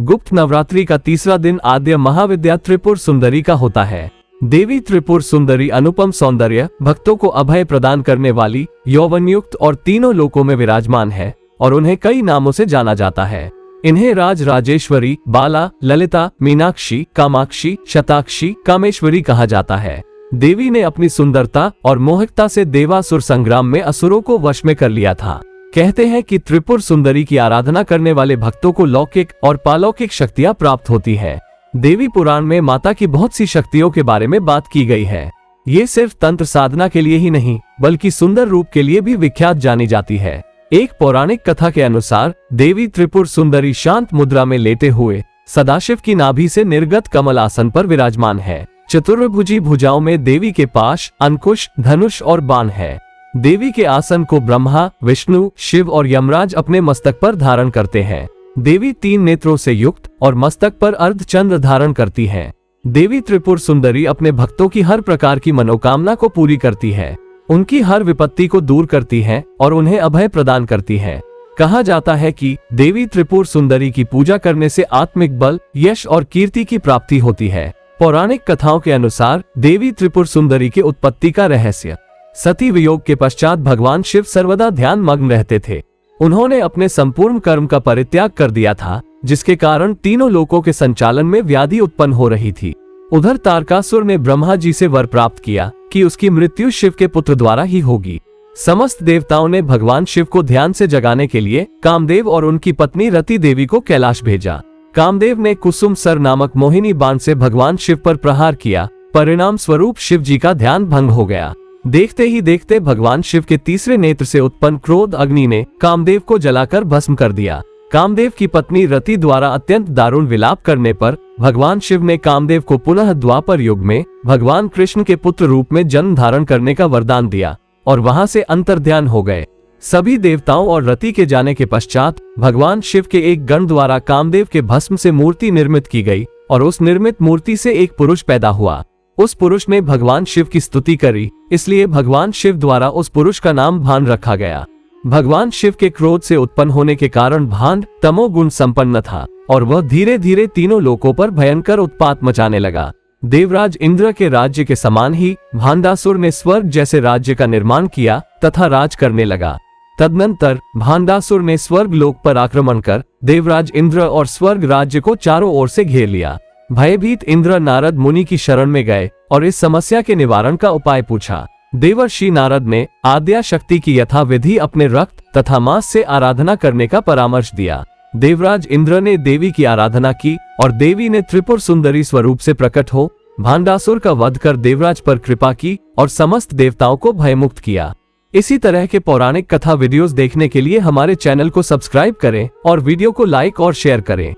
गुप्त नवरात्रि का तीसरा दिन आद्य महाविद्या त्रिपुर सुंदरी का होता है। देवी त्रिपुर सुंदरी अनुपम सौंदर्य, भक्तों को अभय प्रदान करने वाली, यौवनयुक्त और तीनों लोकों में विराजमान है और उन्हें कई नामों से जाना जाता है। इन्हें राज राजेश्वरी, बाला, ललिता, मीनाक्षी, कामाक्षी, शताक्षी, कामेश्वरी कहा जाता है। देवी ने अपनी सुंदरता और मोहकता से देवासुर संग्राम में असुरों को वश में कर लिया था। कहते हैं कि त्रिपुर सुंदरी की आराधना करने वाले भक्तों को लौकिक और पालौकिक शक्तियां प्राप्त होती है। देवी पुराण में माता की बहुत सी शक्तियों के बारे में बात की गई है। ये सिर्फ तंत्र साधना के लिए ही नहीं, बल्कि सुंदर रूप के लिए भी विख्यात जानी जाती है। एक पौराणिक कथा के अनुसार देवी त्रिपुर सुंदरी शांत मुद्रा में लेटे हुए सदाशिव की नाभि से निर्गत कमल आसन पर विराजमान है। चतुर्भुजी भुजाओं में देवी के पाश, अंकुश, धनुष और बाण है। देवी के आसन को ब्रह्मा, विष्णु, शिव और यमराज अपने मस्तक पर धारण करते हैं। देवी 3 नेत्रों से युक्त और मस्तक पर अर्धचंद्र धारण करती हैं। देवी त्रिपुर सुंदरी अपने भक्तों की हर प्रकार की मनोकामना को पूरी करती है, उनकी हर विपत्ति को दूर करती है और उन्हें अभय प्रदान करती है। कहा जाता है कि देवी त्रिपुर सुंदरी की पूजा करने से आत्मिक बल, यश और कीर्ति की प्राप्ति होती है। पौराणिक कथाओं के अनुसार देवी त्रिपुर सुंदरी के उत्पत्ति का रहस्य, सती वियोग के पश्चात भगवान शिव सर्वदा ध्यान मग्न रहते थे। उन्होंने अपने संपूर्ण कर्म का परित्याग कर दिया था, जिसके कारण तीनों लोकों के संचालन में व्याधि उत्पन्न हो रही थी। उधर तारकासुर ने ब्रह्मा जी से वर प्राप्त किया कि उसकी मृत्यु शिव के पुत्र द्वारा ही होगी। समस्त देवताओं ने भगवान शिव को ध्यान से जगाने के लिए कामदेव और उनकी पत्नी रति देवी को कैलाश भेजा। कामदेव ने कुसुम सर नामक मोहिनी बाण से भगवान शिव पर प्रहार किया। परिणाम स्वरूप शिव जी का ध्यान भंग हो गया। देखते ही देखते भगवान शिव के तीसरे नेत्र से उत्पन्न क्रोध अग्नि ने कामदेव को जलाकर भस्म कर दिया। कामदेव की पत्नी रति द्वारा अत्यंत दारुण विलाप करने पर भगवान शिव ने कामदेव को पुनः द्वापर युग में भगवान कृष्ण के पुत्र रूप में जन्म धारण करने का वरदान दिया और वहां से अंतर्ध्यान हो गए। सभी देवताओं और रति के जाने के पश्चात भगवान शिव के एक गण द्वारा कामदेव के भस्म से मूर्ति निर्मित की गई और उस निर्मित मूर्ति से एक पुरुष पैदा हुआ। उस पुरुष ने भगवान शिव की स्तुति करी, इसलिए भगवान शिव द्वारा उस पुरुष का नाम भान रखा गया। भगवान शिव के क्रोध से उत्पन्न होने के कारण भान तमोगुण संपन्न था और वह धीरे धीरे तीनों लोकों पर भयंकर उत्पात मचाने लगा। देवराज इंद्र के राज्य के समान ही भांडासुर ने स्वर्ग जैसे राज्य का निर्माण किया तथा राज करने लगा। तदनंतर भांडासुर ने स्वर्ग लोक पर आक्रमण कर देवराज इंद्र और स्वर्ग राज्य को चारों ओर से घेर लिया। भयभीत इंद्र नारद मुनि की शरण में गए और इस समस्या के निवारण का उपाय पूछा। देवर्षि नारद ने आद्या शक्ति की यथाविधि अपने रक्त तथा मांस से आराधना करने का परामर्श दिया। देवराज इंद्र ने देवी की आराधना की और देवी ने त्रिपुर सुंदरी स्वरूप से प्रकट हो भांडासुर का वध कर देवराज पर कृपा की और समस्त देवताओं को भयमुक्त किया। इसी तरह के पौराणिक कथा वीडियोस देखने के लिए हमारे चैनल को सब्सक्राइब करें और वीडियो को लाइक और शेयर करें।